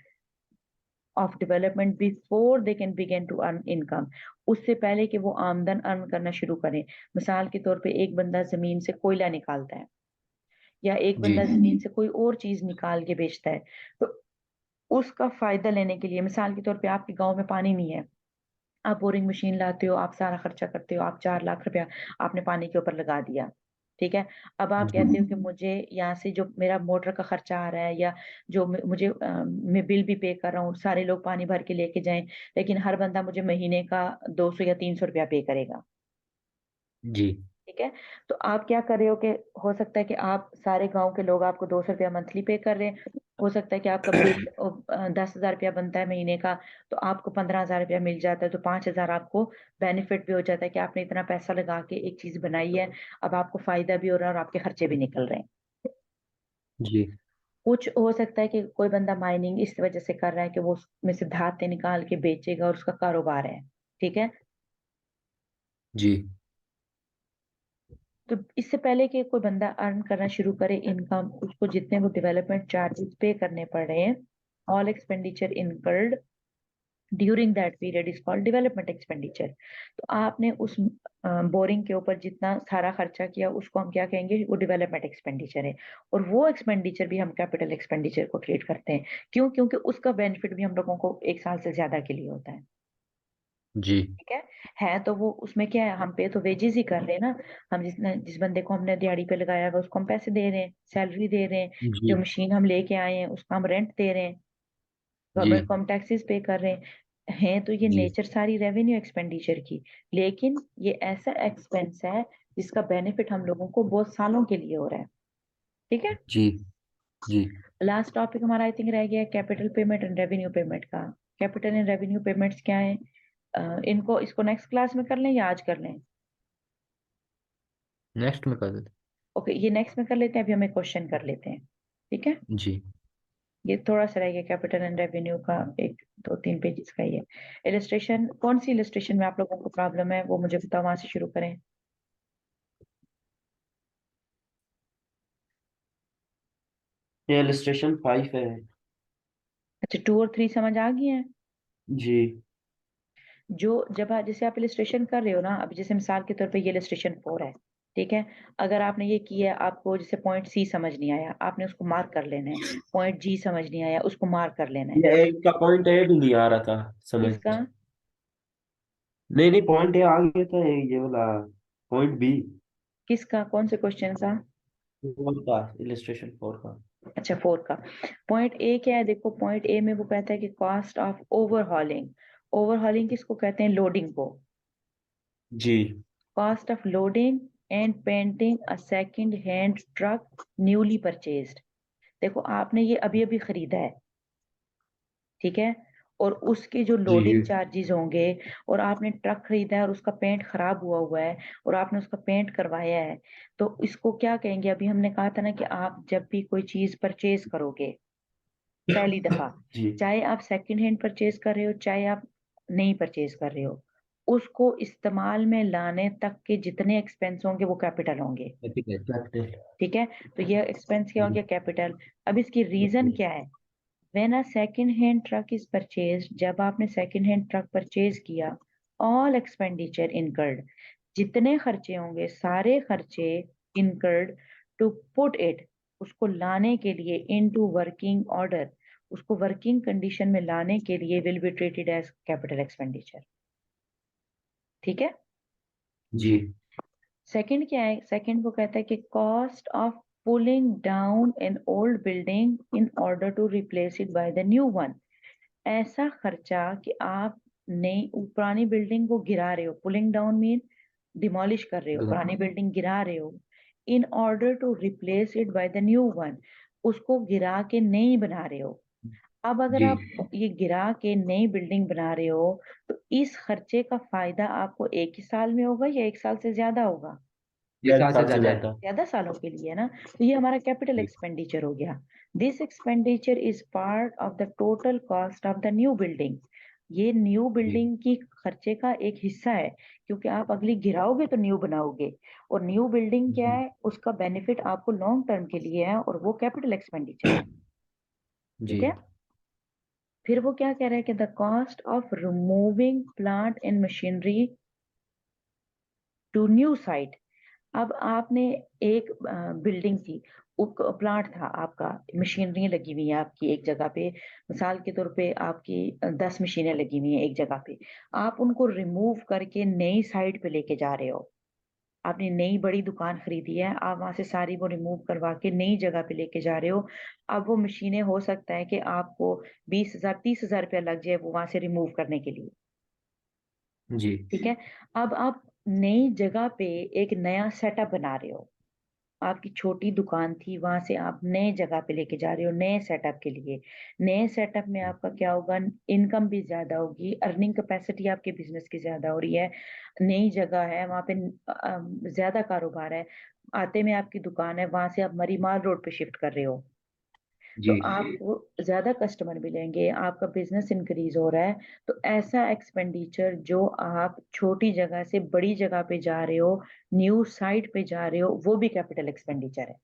of development before they can begin to earn income, उससे पहले कि वो आमदन अर्न करना शुरू करें। मिसाल के तौर पे एक बंदा जमीन से कोयला निकालता है, या एक जी। बंदा जमीन से कोई और चीज निकाल के बेचता है, तो उसका फायदा लेने के लिए, मिसाल के तौर पे आपके गांव में पानी नहीं है, आप बोरिंग मशीन लाते हो, आप सारा खर्चा करते हो, आप 4 लाख रुपया आपने पानी के ऊपर लगा दिया। ठीक है। अब आप जी। कहते हो कि मुझे यहाँ से जो मेरा मोटर का खर्चा आ रहा है, या जो मुझे मैं बिल भी पे कर रहा हूँ, सारे लोग पानी भर के लेके जाएं, लेकिन हर बंदा मुझे महीने का 200 या 300 रुपया पे करेगा। जी। ठीक है। तो आप क्या कर रहे हो कि हो सकता है कि आप सारे गांव के लोग आपको 200 रुपया मंथली पे कर रहे हैं, हो सकता है कि आपका बिल 10 हजार रुपया बनता है महीने का, तो आपको 15 हजार रुपया मिल जाता है, तो 5 हजार आपको बेनिफिट भी हो जाता है कि आपने इतना पैसा लगा के एक चीज बनाई है, अब आपको फायदा भी हो रहा है और आपके खर्चे भी निकल रहे हैं। जी। कुछ हो सकता है कि कोई बंदा माइनिंग इस वजह से कर रहा है कि वो उसमें से धातें निकाल के बेचेगा और उसका कारोबार है। ठीक है। जी। तो इससे पहले कि कोई बंदा अर्न करना शुरू करे इनकम, उसको जितने वो डेवलपमेंट चार्जेस पे करने पड़ रहे हैं, all expenditure incurred during that period is called development expenditure. तो आपने उस बोरिंग के ऊपर जितना सारा खर्चा किया, उसको हम क्या कहेंगे, वो डेवलपमेंट एक्सपेंडिचर है। और वो एक्सपेंडिचर भी हम कैपिटल एक्सपेंडिचर को ट्रीट करते हैं। क्यों? क्योंकि उसका बेनिफिट भी हम लोगों को 1 साल से ज्यादा के लिए होता है। जी। ठीक है तो वो उसमें क्या है, हम पे तो वेजेस ही कर रहे हैं ना। हम जिस बंदे को हमने दिहाड़ी पे लगाया हुआ, उसको हम पैसे दे रहे हैं, सैलरी दे रहे हैं। जो जी। मशीन हम लेके आए हैं, उसका हम रेंट दे रहे हैं, जी। गवर्नमेंट को हम टैक्सेस पे कर रहे हैं। है तो ये जी नेचर सारी रेवेन्यू एक्सपेंडिचर की, लेकिन ये ऐसा एक्सपेंस है जिसका बेनिफिट हम लोगों को बहुत सालों के लिए हो रहा है। ठीक है। जी जी। लास्ट टॉपिक हमारा आई थिंक रह गया capital payment and revenue payment का। कैपिटल एंड रेवेन्यू पेमेंट्स क्या है? इनको इसको नेक्स्ट क्लास में कर लें या आज कर लें? नेक्स्ट में कर देते। ओके, ये नेक्स्ट में कर लेते हैं, अभी हम एक क्वेश्चन कर लेते हैं। ठीक है। जी ये थोड़ा सा रह गया कैपिटल एंड रेवेन्यू का, एक 2-3 पेजेस का ही है। इलस्ट्रेशन, कौन सी इलस्ट्रेशन में आप लोगों को प्रॉब्लम है वो मुझे बताओ, वहां से शुरू करें। ये इलस्ट्रेशन 5 है। अच्छा, 2 और 3 समझ आ गई हैं? जी जो जब जैसे आप इलस्ट्रेशन कर रहे हो ना, अभी जैसे मिसाल के तौर पे ये इलस्ट्रेशन 4 है। ठीक है। अगर आपने ये किया, आपको जैसे पॉइंट सी समझ नहीं आया, आपने उसको मार्क कर लेना है। पॉइंट जी समझ नहीं आया, उसको मार्क कर लेना है। ये एक का पॉइंट ए भी नहीं आ रहा था समझ। किसका? नहीं नहीं, पॉइंट ए आ गया था, ये वाला पॉइंट बी। किसका, कौन से क्वेश्चन का? 4 का, इलस्ट्रेशन 4 का। अच्छा, 4 का। पॉइंट ए क्या है? देखो, पॉइंट ए में वो कहता है कि कॉस्ट ऑफ ओवरहॉलिंग। ओवरहॉलिंग किसको कहते हैं? लोडिंग को। जी cost of loading and painting a second hand truck newly purchased. देखो, आपने ये अभी अभी खरीदा है। ठीक है। और उसके जो जी लोडिंग चार्जेस होंगे, और आपने ट्रक खरीदा है और उसका पेंट खराब हुआ हुआ है, और आपने उसका पेंट करवाया है, तो इसको क्या कहेंगे? अभी हमने कहा था ना कि आप जब भी कोई चीज परचेज करोगे पहली दफा, जी चाहे आप सेकंड हैंड परचेज कर रहे हो चाहे आप नहीं परचेज कर रहे हो, उसको इस्तेमाल में लाने तक के जितने एक्सपेंस होंगे वो कैपिटल होंगे। ठीक है कैपिटल। ठीक है। तो ये एक्सपेंस क्या हो जी गया? कैपिटल। अब इसकी रीजन क्या है? When a second hand truck is purchase, जब आपने सेकंड हैंड ट्रक परचेज किया, ऑल एक्सपेंडिचर इनकर्ड, जितने खर्चे होंगे सारे खर्चे इनकर्ड टू पुट इट, उसको लाने के लिए, इनटू वर्किंग ऑर्डर, उसको वर्किंग कंडीशन में लाने के लिए, will be treated as capital expenditure. ठीक है। जी सेकंड क्या है? सेकंड वो कहता है कि cost of pulling down an old building in order to replace it by the new one. ऐसा खर्चा कि आप नई पुरानी बिल्डिंग को गिरा रहे हो, पुलिंग डाउन मीन डिमोलिश कर रहे हो, पुरानी बिल्डिंग गिरा रहे हो, in order to replace it by the new one, उसको गिरा के नई बना रहे हो। अब अगर जी। आप ये गिरा के नई बिल्डिंग बना रहे हो, तो इस खर्चे का फायदा आपको एक ही साल में होगा या एक साल से ज्यादा होगा? एक एक साल से साल से ज्यादा है। ज्यादा। ज्यादा सालों के लिए है ना। तो ये हमारा कैपिटल जी एक्सपेंडिचर हो गया। This expenditure is part of the total cost of the new building. ये न्यू जी बिल्डिंग की खर्चे का एक हिस्सा है, क्योंकि आप अगली गिराओगे तो न्यू बनाओगे, और न्यू बिल्डिंग क्या जी है, उसका बेनिफिट आपको लॉन्ग टर्म के लिए है, और वो कैपिटल एक्सपेंडिचर है। जी ठीक है। फिर वो क्या कह रहा है कि the cost of removing plant and machinery to new site. अब आपने एक बिल्डिंग थी, प्लांट था आपका, मशीनरी लगी हुई है आपकी एक जगह पे, मिसाल के तौर पे आपकी 10 मशीनें लगी हुई हैं एक जगह पे, आप उनको रिमूव करके नई साइट पे लेके जा रहे हो। आपने नई बड़ी दुकान खरीदी है, आप वहां से सारी वो रिमूव करवा के नई जगह पे लेके जा रहे हो। अब वो मशीनें हो सकता है कि आपको 20,000 30,000 रुपया लग जाए वो वहां से रिमूव करने के लिए। जी ठीक है। अब आप नई जगह पे एक नया सेटअप बना रहे हो, आपकी छोटी दुकान थी, वहां से आप नए जगह पे लेके जा रहे हो नए सेटअप के लिए। नए सेटअप में आपका क्या होगा? इनकम भी ज्यादा होगी, अर्निंग कैपेसिटी आपके बिजनेस की ज्यादा हो रही है, नई जगह है वहां पे, ज्यादा कारोबार है। आते में आपकी दुकान है, वहां से आप मरीमाल रोड पे शिफ्ट कर रहे हो, तो जी आपको ज्यादा कस्टमर मिलेंगे, आपका बिजनेस इंक्रीज हो रहा है। तो ऐसा एक्सपेंडिचर जो आप छोटी जगह से बड़ी जगह पे जा रहे हो, न्यू साइट पे जा रहे हो, वो भी कैपिटल एक्सपेंडिचर है।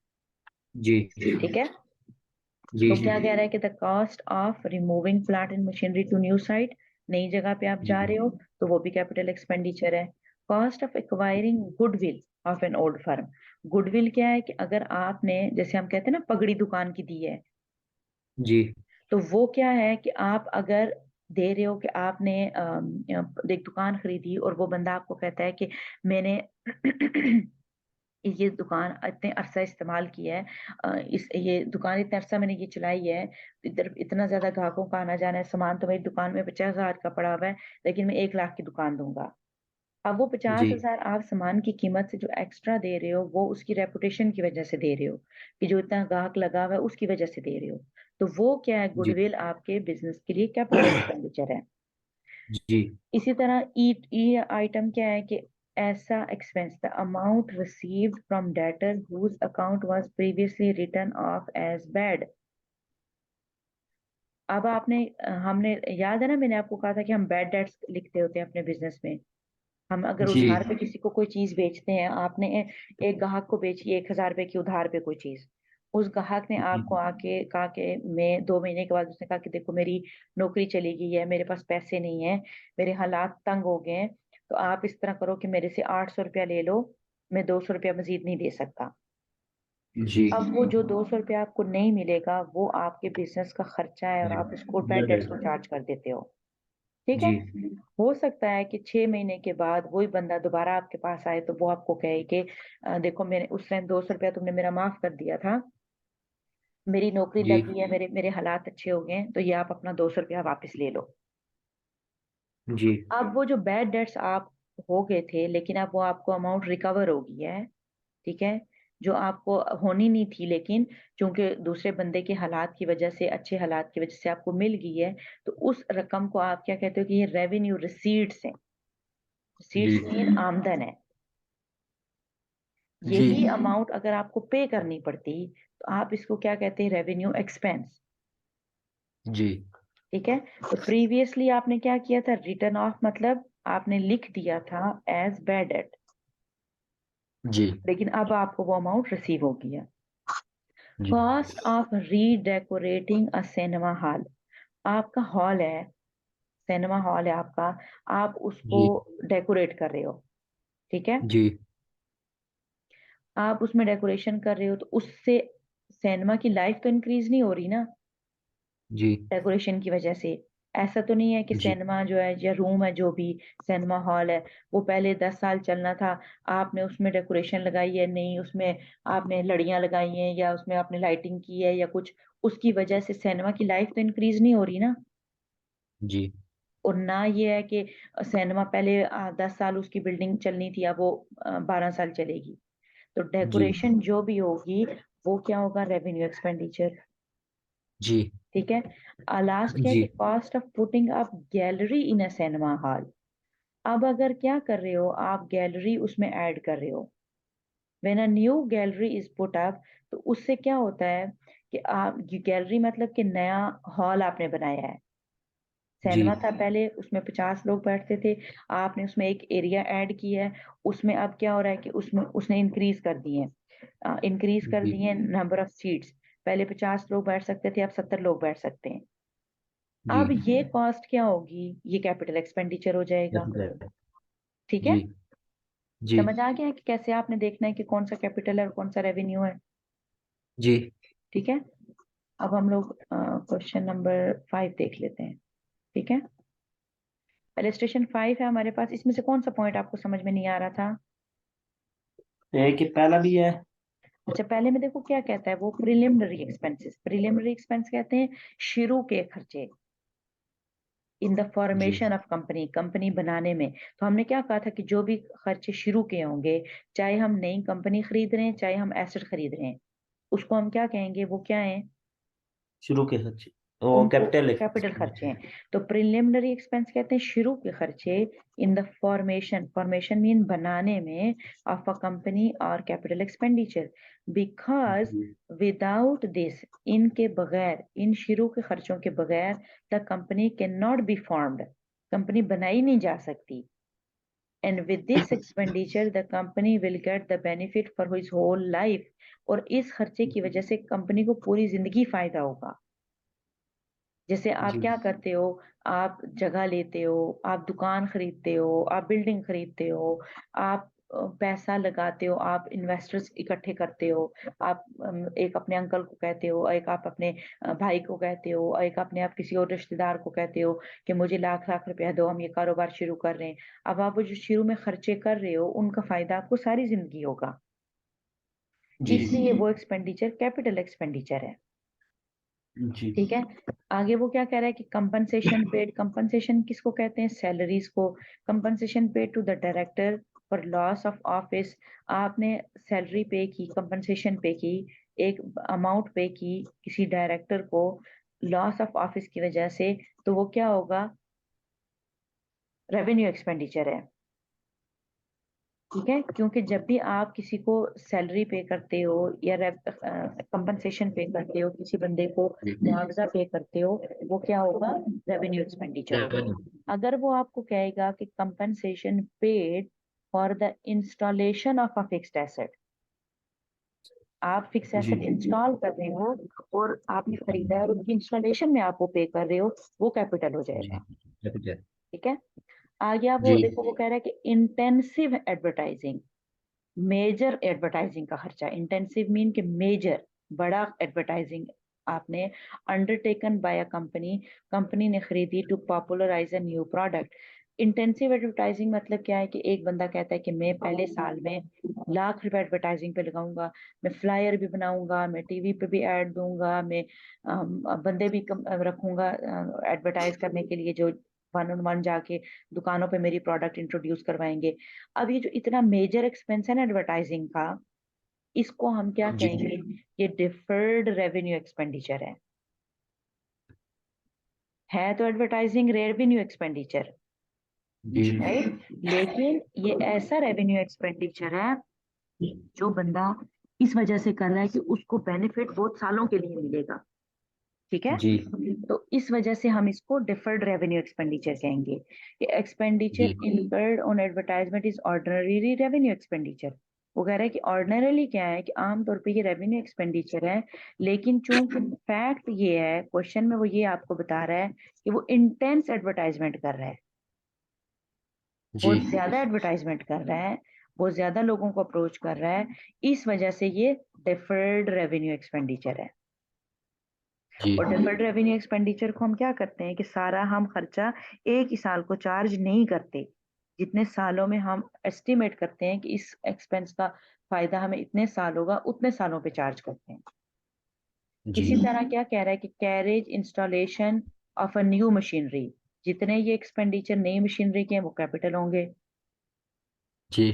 जी ठीक है। जी तो जी क्या कह रहा है कि the cost of removing plant and machinery to new site, नई जगह पे आप जा जी रहे हो, तो वो भी कैपिटल एक्सपेंडिचर है। Cost of acquiring goodwill of an old firm. Goodwill क्या है कि अगर आपने, जैसे हम कहते हैं ना, पगड़ी दुकान की दी है, जी तो वो क्या है कि आप अगर दे रहे हो कि आपने एक दुकान खरीदी, और वो बंदा आपको कहता है कि मैंने ये दुकान इतने अरसा इस्तेमाल किया है, इस ये दुकान इतने अरसा मैंने ये चलाई है, इधर इतना ज्यादा ग्राहकों का आना जाना है, सामान तो मेरी दुकान में 50,000 का पड़ा हुआ है, लेकिन मैं 1 लाख की दुकान दूंगा। अब वो जी 50,000 आप सामान की कीमत से जो एक्स्ट्रा दे रहे हो, वो उसकी रेपुटेशन की वजह से दे रहे हो, कि जो इतना ग्राहक लगा हुआ है उसकी वजह से दे रहे हो। तो वो क्या है, जी गुडविल आपके बिजनेस के लिए कैपिटल एक्सपेंडिचर है। जी इसी तरह ई आइटम क्या है कि ऐसा expense, the amount received from debtor whose account was previously written off as bad. अब आपने हमने याद है ना, मैंने आपको कहा था कि हम बैड डेट्स लिखते होते हैं अपने बिजनेस में। हम अगर जी उधार पे किसी को कोई चीज बेचते हैं, आपने एक ग्राहक को बेची 1,000 रुपए की उधार पे कोई चीज, उस ग्राहक ने जी आपको आके कहा कि मैं 2 महीने के बाद उसने कहा कि देखो मेरी नौकरी चली गई है, मेरे पास पैसे नहीं है, मेरे हालात तंग हो गए हैं, तो आप इस तरह करो कि मेरे से 800 रुपया ले लो, मैं 200 रुपया मजीद नहीं दे सकता। जी अब वो जो 200 रुपया आपको नहीं मिलेगा, वो आपके बिजनेस का खर्चा है और आप उसको बैड डेट्स में चार्ज कर देते हो। ठीक है। जी हो सकता है कि 6 महीने के बाद वही बंदा दोबारा आपके पास आए, तो वो आपको कहे कि देखो मैंने उस टाइम 200 रुपया तुमने मेरा माफ कर दिया था, मेरी नौकरी जी लगी है, मेरे मेरे हालात अच्छे हो गए हैं, तो ये आप अपना 200 रुपया वापस ले लो। जी अब वो जो बैड डेट्स आप हो गए थे, लेकिन अब वो आपको अमाउंट रिकवर हो गई है। ठीक है। जो आपको होनी नहीं थी, लेकिन चूंकि दूसरे बंदे के हालात की वजह से, अच्छे हालात की वजह से आपको मिल गई है, तो उस रकम को आप क्या कहते हो कि ये रेवेन्यू रिसीट्स है। जी रिसीट्स मीन आमदन है। जी यही अमाउंट अगर आपको पे करनी पड़ती, तो आप इसको क्या कहते हैं, रेवेन्यू एक्सपेंस। जी ठीक है। तो प्रीवियसली आपने क्या किया था, रिटर्न ऑफ, मतलब आपने लिख दिया था एज बैड डेट, जी लेकिन अब आपको वो अमाउंट रिसीव हो गया। जी cost of redecorating a cinema hall, आपका हॉल है, सिनेमा हॉल है आपका, आप उसको जी डेकोरेट कर रहे हो। ठीक है। जी आप उसमें डेकोरेशन कर रहे हो, तो उससे सिनेमा की लाइफ तो इंक्रीज नहीं हो रही ना, जी डेकोरेशन की वजह से। ऐसा तो नहीं है कि जी सिनेमा जो है या रूम है, जो भी सिनेमा हॉल है, वो पहले 10 साल चलना था, आपने उसमें डेकोरेशन लगाई है, नहीं उसमें आपने लड़ियां लगाई हैं, या उसमें आपने लाइटिंग की है या कुछ, उसकी वजह से सिनेमा की लाइफ तो इंक्रीज नहीं हो रही ना। जी और ना ये है कि सिनेमा पहले 10 साल उसकी बिल्डिंग चलनी थी, अब वो 12 साल चलेगी। तो जी डेकोरेशन जो भी होगी, वो क्या होगा, रेवेन्यू एक्सपेंडिचर। जी ठीक है। लास्ट क्या है जी कि cost of putting up gallery in a cinema hall. अब अगर क्या कर रहे हो, आप गैलरी उसमें ऐड कर रहे हो, when a new gallery is put up, तो उससे क्या होता है कि आप, गैलरी मतलब कि नया हॉल आपने बनाया है। जी सिनेमा था पहले, उसमें 50 लोग बैठते थे, आपने उसमें एक एरिया ऐड किया है, उसमें अब क्या हो रहा है कि उसमें उसने इंक्रीज कर जी दिए नंबर ऑफ सीट्स। पहले 50 लोग बैठ सकते थे, अब 70 लोग बैठ सकते हैं। जी अब ये कॉस्ट क्या होगी, ये कैपिटल एक्सपेंडिचर हो जाएगा। ठीक है। जी जी समझ आ गया कि कैसे आपने देखना है कि कौन सा कैपिटल है और कौन सा रेवेन्यू है। जी ठीक है। अब हम लोग क्वेश्चन नंबर 5 देख लेते हैं। ठीक है। इलस्ट्रेशन 5 है हमारे पास, इसमें से कौन सा पॉइंट आपको समझ में नहीं आ रहा था। एक ही पहला भी है। अच्छा, पहले में देखो क्या कहता है, वो प्रिलिमिनरी एक्सपेंसेस, प्रिलिमिनरी एक्सपेंस कहते हैं शुरू के खर्चे, इन द जी फॉर्मेशन ऑफ कंपनी, कंपनी बनाने में। तो हमने क्या कहा था कि जो भी खर्चे शुरू के होंगे, चाहे हम नई कंपनी खरीद रहे हैं, चाहे हम एसेट खरीद रहे हैं, उसको हम क्या कहेंगे, वो क्या है, शुरू के खर्चे, वो उनको कैपिटल कैपिटल एक्सपेंडिचर खर्चे है। हैं। तो प्रिलिमिनरी एक्सपेंस कहते हैं शुरू के खर्चे, in the formation, formation mean बनाने में, ऑफ अ कंपनी और कैपिटल एक्सपेंडिचर, बिकॉज जी विदाउट दिस, इनके बगैर, इन शुरू के खर्चों के बगैर, the company can not be formed, company बनाई नहीं जा सकती। And with this expenditure the company will get the benefit for his whole life, और इस खर्चे की वजह से कंपनी को पूरी जिंदगी फायदा होगा। जैसे आप जी क्या करते हो, आप जगह लेते हो, आप दुकान खरीदते हो, आप बिल्डिंग खरीदते हो, आप पैसा लगाते हो, आप इन्वेस्टर्स इकट्ठे करते हो, आप एक अपने अंकल को कहते हो, एक आप अपने भाई को कहते हो, एक अपने आप किसी और रिश्तेदार को कहते हो कि मुझे लाख लाख रुपया दो, हम ये कारोबार शुरू कर रहे हैं। अब आप वो जो शुरू में खर्चे कर रहे हो, उनका फायदा आपको सारी जिंदगी होगा। जी इसलिए वो एक्सपेंडिचर कैपिटल एक्सपेंडिचर है। जी ठीक है। आगे वो क्या कह रहा है कि कंपनसेशन पेड, कंपनसेशन किसको कहते हैं? सैलरीज को। Compensation paid to the director for loss of office. आपने सैलरी पे की, कंपनसेशन पे की, एक अमाउंट पे की किसी डायरेक्टर को लॉस ऑफ ऑफिस की वजह से, तो वो क्या होगा? रेवेन्यू एक्सपेंडिचर है। ठीक है, क्योंकि जब भी आप किसी को सैलरी पे करते हो या कंपनसेशन पे करते हो, किसी बंदे को मुआवजा पे करते हो, वो क्या होगा? रेवेन्यू एक्सपेंडिचर होगा। रेवेन्यू। अगर वो आपको कहेगा कि compensation paid for the installation of a fixed asset, आप फिक्स जी एसेट इंस्टॉल कर रहे हो और आपने खरीदा है और उसकी इंस्टॉलेशन में आप वो पे कर रहे हो, वो कैपिटल हो जी जाएगा। कैपिटल। ठीक है। आगे आप वो जी देखो, वो कह रहा है कि इंटेंसिव एडवर्टाइजिंग, मेजर एडवर्टाइजिंग का खर्चा। इंटेंसिव मीन के मेजर, बड़ा एडवर्टाइजिंग आपने undertaken by a company, company ने खरीदी to popularise a new product. Intensive advertising मतलब क्या है कि एक बंदा कहता है कि मैं पहले साल में लाख रुपए एडवर्टाइजिंग पे लगाऊंगा, मैं फ्लायर भी बनाऊंगा, मैं टीवी पे भी ऐड दूंगा, मैं बंदे भी रखूंगा एडवर्टाइज करने के लिए, जो वन ऑन वन जाके दुकानों पे मेरी प्रोडक्ट इंट्रोड्यूस करवाएंगे। अब ये जो इतना मेजर एक्सपेंस है ना एडवर्टाइजिंग का, इसको हम क्या जी कहेंगे? ये डिफर्ड रेवेन्यू एक्सपेंडिचर है तो एडवर्टाइजिंग रेवेन्यू एक्सपेंडिचर, जी राइट? लेकिन ये ऐसा रेवेन्यू एक्सपेंडिचर है जो बंदा इस वजह से कर रहा है कि उसको बेनिफिट बहुत सालों के लिए मिलेगा। ठीक है। जी तो इस वजह से हम इसको डिफर्ड रेवेन्यू एक्सपेंडिचर कहेंगे। ये एक्सपेंडिचर जी incurred on advertisement is ordinary revenue expenditure. वो कह रहा है कि ऑर्डिनरली क्या है कि आमतौर पे ये रेवेन्यू एक्सपेंडिचर है, लेकिन चूंकि फैक्ट ये है, क्वेश्चन में वो ये आपको बता रहा है कि वो इंटेंस एडवर्टाइजमेंट कर रहा है, जी बहुत ज्यादा एडवर्टाइजमेंट कर रहा है, बहुत ज्यादा लोगों को अप्रोच कर रहा है, इस वजह से ये डिफर्ड रेवेन्यू एक्सपेंडिचर है। जी और डिफर्ड रेवेन्यू एक्सपेंडिचर को हम क्या करते हैं कि सारा हम खर्चा एक ही साल को चार्ज नहीं करते, जितने सालों में हम एस्टिमेट करते हैं कि इस एक्सपेंस का फायदा हमें इतने साल होगा, उतने सालों पे चार्ज करते हैं। जी इसी तरह क्या कह रहा है कि carriage installation of a new machinery, जितने ये एक्सपेंडिचर नई मशीनरी के हैं वो कैपिटल होंगे। जी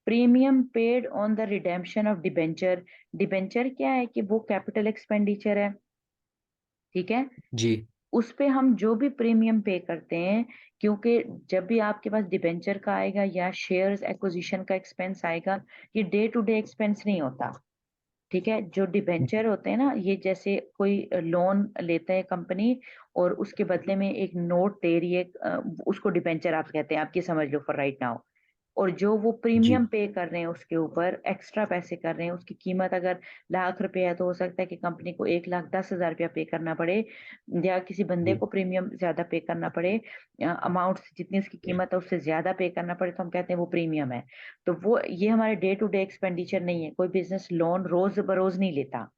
premium paid on the redemption of debenture, debenture क्या है कि वो कैपिटल एक्सपेंडिचर है। ठीक है। जी उस पे हम जो भी प्रीमियम पे करते हैं, क्योंकि जब भी आपके पास डिबेंचर का आएगा या शेयर्स एक्विजिशन का एक्सपेंस आएगा, ये डे टू डे एक्सपेंस नहीं होता। ठीक है। जो डिबेंचर होते हैं ना, ये जैसे कोई लोन लेता है कंपनी और उसके बदले में एक नोट दे रही है, उसको डिबेंचर आप कहते हैं, आप ये समझ लो फॉर राइट नाउ। और जो वो जी प्रीमियम पे कर रहे हैं उसके ऊपर एक्स्ट्रा पैसे कर रहे हैं, उसकी कीमत अगर लाख रुपए है तो हो सकता है कि कंपनी को 1,10,000 रुपया पे करना पड़े, या किसी बंदे जी को प्रीमियम ज्यादा पे करना पड़े, अमाउंट जितनी उसकी कीमत है उससे ज्यादा पे करना पड़े, तो हम कहते हैं वो प्रीमियम है। तो वो ये हमारे डे टू डे एक्सपेंडिचर नहीं है, कोई बिजनेस लोन रोज बरोज नहीं लेता।